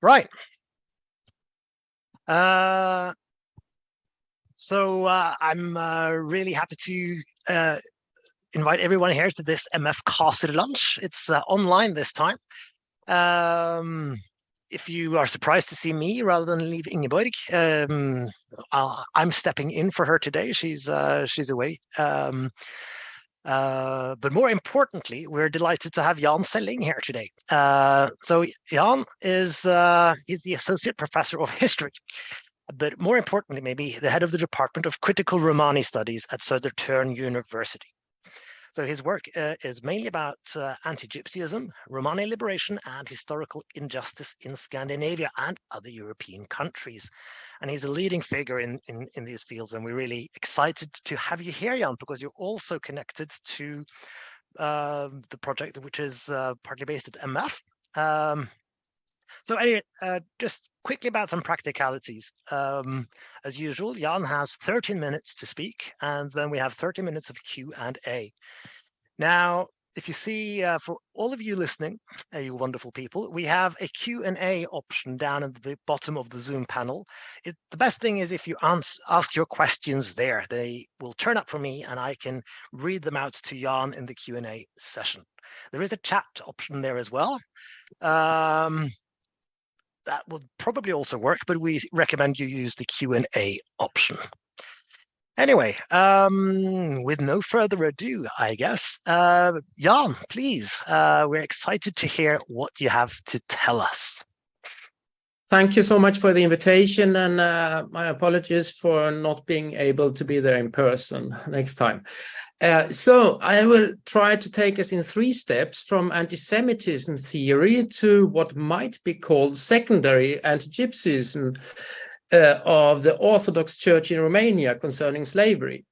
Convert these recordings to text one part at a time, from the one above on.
Right. I'm really happy to invite everyone here to this MF CASR Lunch. It's online this time. If you are surprised to see me rather than leave Ingeborg, I'm stepping in for her today. She's away. But more importantly, we're delighted to have Jan Selling here today. So Jan is he's the Associate Professor of History, but more importantly, maybe the head of the Department of Critical Romani Studies at Södertörn University. So his work is mainly about anti-gypsyism, Romani liberation, and historical injustice in Scandinavia and other European countries. And he's a leading figure in these fields. And we're really excited to have you here, Jan, because you're also connected to the project, which is partly based at MF. So anyway, just quickly about some practicalities. As usual, Jan has 13 minutes to speak, and then we have 30 minutes of Q&A. Now, if you see, for all of you listening, you wonderful people, we have a Q&A option down at the bottom of the Zoom panel. The best thing is if you ask your questions there, they will turn up for me and I can read them out to Jan in the Q&A session. There is a chat option there as well. That would probably also work, but we recommend you use the Q&A option. Anyway, with no further ado, I guess, Jan, please, we're excited to hear what you have to tell us. Thank you so much for the invitation, and my apologies for not being able to be there in person next time. So I will try to take us in 3 steps from anti-Semitism theory to what might be called secondary anti-Gypsyism of the Orthodox Church in Romania concerning slavery.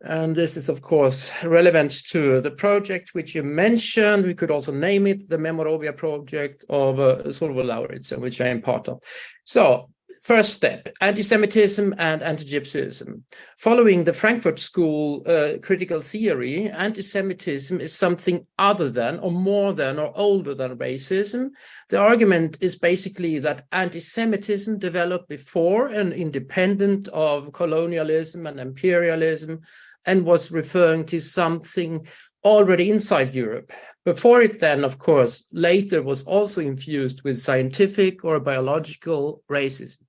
And this is, of course, relevant to the project which you mentioned. We could also name it the Memorovia project of Schuldabwehr, which I am part of. So, first step, anti-Semitism and anti-Gypsyism. Following the Frankfurt School critical theory, anti-Semitism is something other than, or more than, or older than racism. The argument is basically that anti-Semitism developed before and independent of colonialism and imperialism, and was referring to something already inside Europe. Before it then, of course, later was also infused with scientific or biological racism.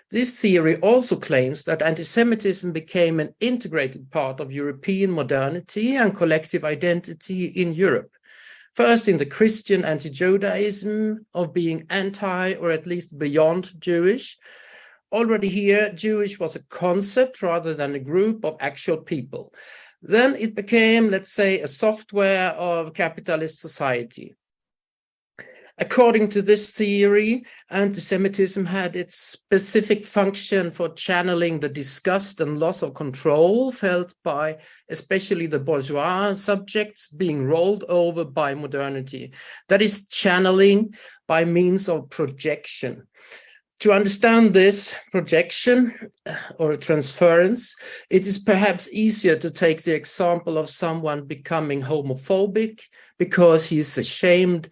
This theory also claims that anti-Semitism became an integrated part of European modernity and collective identity in Europe. First in the Christian anti-Judaism of being anti or at least beyond Jewish. Already here, Jewish was a concept rather than a group of actual people. Then it became, let's say, a software of capitalist society. According to this theory, anti-Semitism had its specific function for channeling the disgust and loss of control felt by especially the bourgeois subjects being rolled over by modernity. That is channeling by means of projection. To understand this projection or transference, it is perhaps easier to take the example of someone becoming homophobic because he is ashamed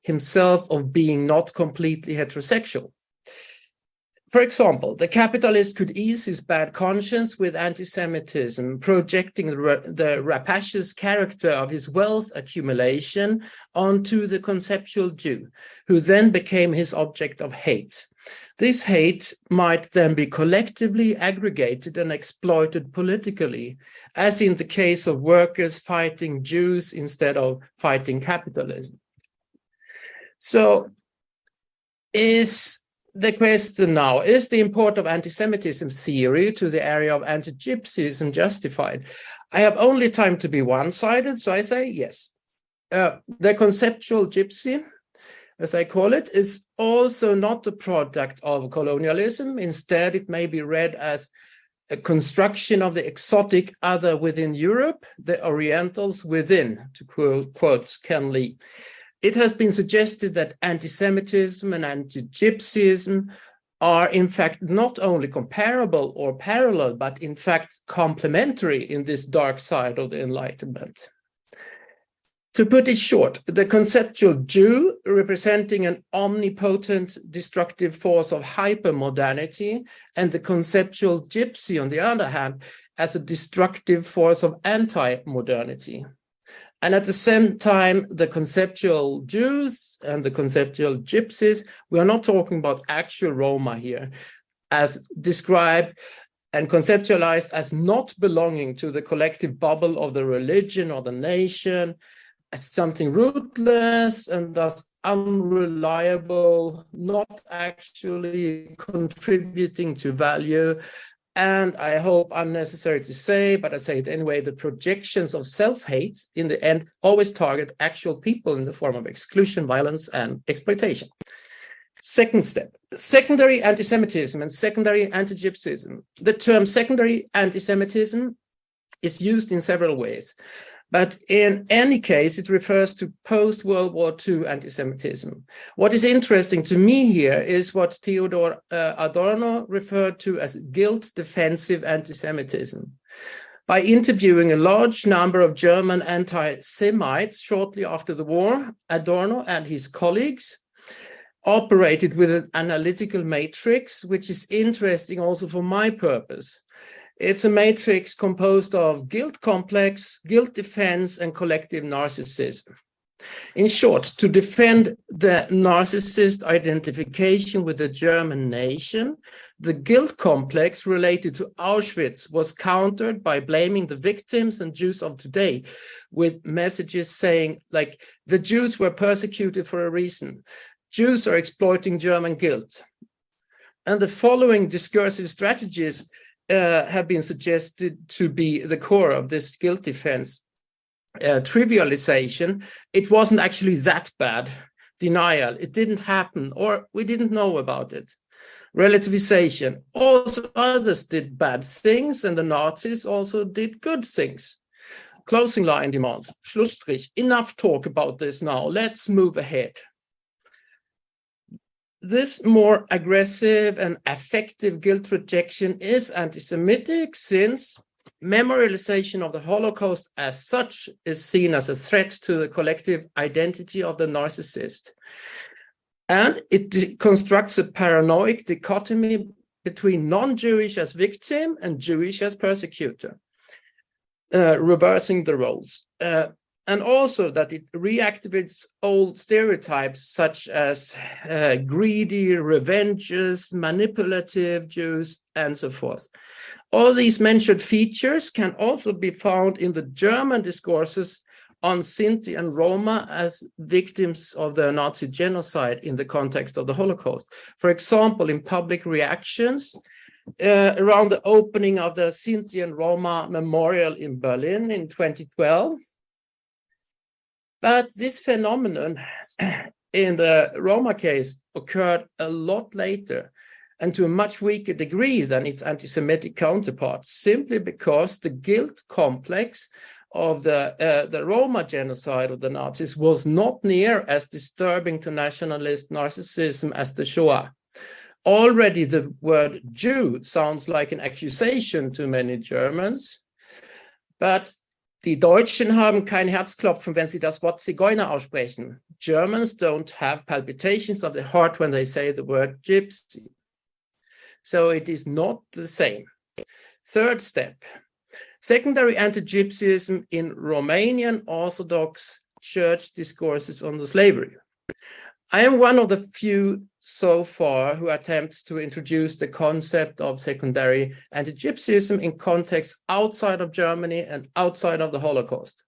himself of being not completely heterosexual. For example, the capitalist could ease his bad conscience with anti-Semitism, projecting the rapacious character of his wealth accumulation onto the conceptual Jew, who then became his object of hate. This hate might then be collectively aggregated and exploited politically, as in the case of workers fighting Jews instead of fighting capitalism. So is the question now, is the import of anti-Semitism theory to the area of anti-Gypsyism justified? I have only time to be one-sided, so I say yes. The conceptual gypsy, as I call it, is also not a product of colonialism. Instead, it may be read as a construction of the exotic other within Europe, the Orientals within, to quote Ken Lee. It has been suggested that anti-Semitism and anti-Gypsyism are in fact not only comparable or parallel, but in fact complementary in this dark side of the Enlightenment. To put it short, the conceptual Jew, representing an omnipotent destructive force of hypermodernity, and the conceptual Gypsy, on the other hand, as a destructive force of anti-modernity. And at the same time, the conceptual Jews and the conceptual Gypsies, we are not talking about actual Roma here, as described and conceptualized as not belonging to the collective bubble of the religion or the nation, as something rootless and thus unreliable, not actually contributing to value. And I hope unnecessary to say, but I say it anyway, the projections of self-hate in the end always target actual people in the form of exclusion, violence, and exploitation. Second step, secondary anti-Semitism and secondary anti-Gypsyism. The term secondary anti-Semitism is used in several ways. But in any case, it refers to post-World War II anti-Semitism. What is interesting to me here is what Theodor Adorno referred to as guilt-defensive anti-Semitism. By interviewing a large number of German anti-Semites shortly after the war, Adorno and his colleagues operated with an analytical matrix, which is interesting also for my purpose. It's a matrix composed of guilt complex, guilt defense, and collective narcissism. In short, to defend the narcissist identification with the German nation, the guilt complex related to Auschwitz was countered by blaming the victims and Jews of today with messages saying, like, the Jews were persecuted for a reason. Jews are exploiting German guilt. And the following discursive strategies have been suggested to be the core of this guilt defense. Trivialization, it wasn't actually that bad. Denial, it didn't happen, or we didn't know about it. Relativization, also others did bad things, and the Nazis also did good things. Closing line demand, Schlussstrich, enough talk about this now, let's move ahead. This more aggressive and affective guilt rejection is anti-Semitic, since memorialization of the Holocaust as such is seen as a threat to the collective identity of the narcissist. And it constructs a paranoid dichotomy between non-Jewish as victim and Jewish as persecutor, reversing the roles. And also that it reactivates old stereotypes such as greedy, revengeous, manipulative Jews, and so forth. All these mentioned features can also be found in the German discourses on Sinti and Roma as victims of the Nazi genocide in the context of the Holocaust. For example, in public reactions around the opening of the Sinti and Roma memorial in Berlin in 2012, but this phenomenon in the Roma case occurred a lot later and to a much weaker degree than its anti-Semitic counterparts, simply because the guilt complex of the Roma genocide of the Nazis was not near as disturbing to nationalist narcissism as the Shoah. Already the word Jew sounds like an accusation to many Germans, but die Deutschen haben kein Herzklopfen, wenn sie das Wort Zigeuner aussprechen. Germans don't have palpitations of the heart when they say the word gypsy. So it is not the same. Third step, secondary anti-Gypsyism in Romanian Orthodox Church discourses on the slavery. I am one of the few so far who attempts to introduce the concept of secondary anti-Gypsyism in contexts outside of Germany and outside of the Holocaust.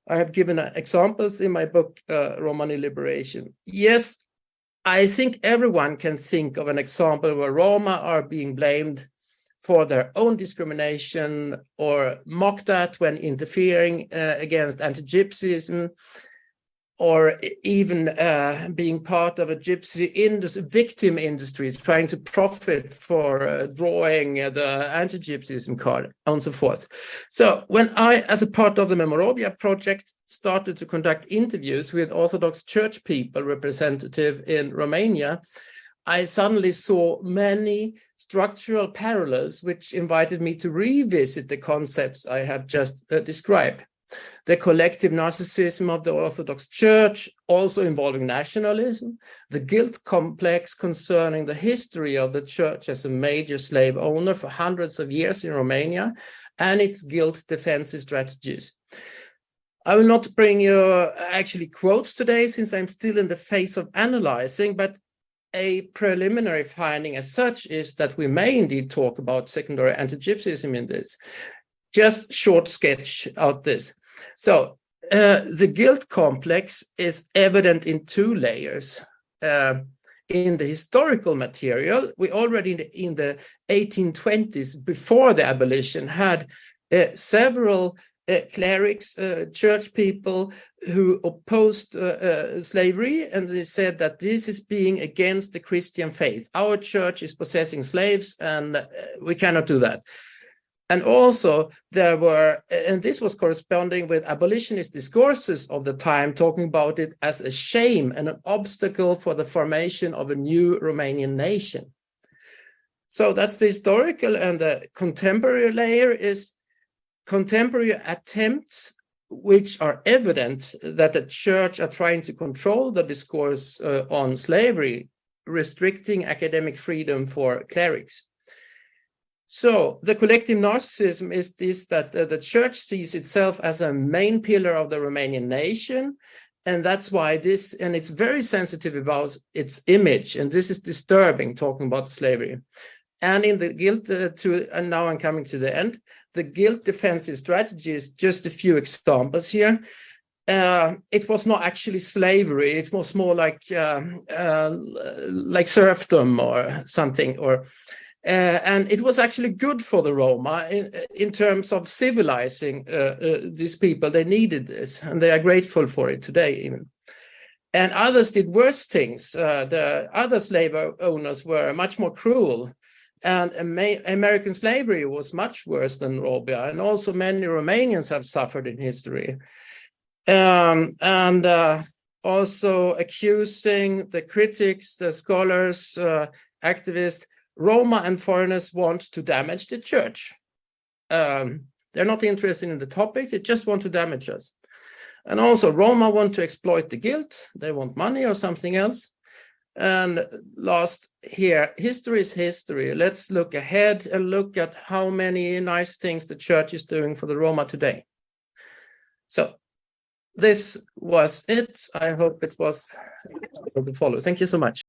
I have given examples in my book, Romani Liberation. Yes, I think everyone can think of an example where Roma are being blamed for their own discrimination or mocked at when interfering against anti-Gypsyism, or even being part of a gypsy industry, victim industry, trying to profit for drawing the anti-Gypsyism card, and so forth. So when I, as a part of the Memorobia project, started to conduct interviews with Orthodox church people representative in Romania, I suddenly saw many structural parallels which invited me to revisit the concepts I have just described. The collective narcissism of the Orthodox Church, also involving nationalism, the guilt complex concerning the history of the Church as a major slave owner for hundreds of years in Romania, and its guilt defensive strategies. I will not bring you actually quotes today, since I'm still in the phase of analyzing, but a preliminary finding as such is that we may indeed talk about secondary antigypsyism in this. Just short sketch out this. So the guilt complex is evident in two layers. In the historical material, we already in the 1820s, before the abolition, had several clerics, church people who opposed slavery, and they said that this is being against the Christian faith. Our church is possessing slaves, and we cannot do that. And also there were, and this was corresponding with abolitionist discourses of the time, talking about it as a shame and an obstacle for the formation of a new Romanian nation. So that's the historical, and the contemporary layer is contemporary attempts which are evident that the church are trying to control the discourse on slavery, restricting academic freedom for clerics. So the collective narcissism is this, that the church sees itself as a main pillar of the Romanian nation, and that's why this, and it's very sensitive about its image, and this is disturbing, talking about slavery. And in the guilt, and now I'm coming to the end, the guilt defensive strategies, just a few examples here. It was not actually slavery, it was more like serfdom or something, and it was actually good for the Roma in terms of civilizing these people. They needed this, and they are grateful for it today even. And others did worse things. The other slave owners were much more cruel, and American slavery was much worse than Robia, and also many Romanians have suffered in history. Also accusing the critics, the scholars, activists, Roma and foreigners want to damage the church. They're not interested in the topics, they just want to damage us. And also Roma want to exploit the guilt, they want money or something else. And last here, history is history. Let's look ahead and look at how many nice things the church is doing for the Roma today. So this was it. I hope it was able to follow. Thank you so much.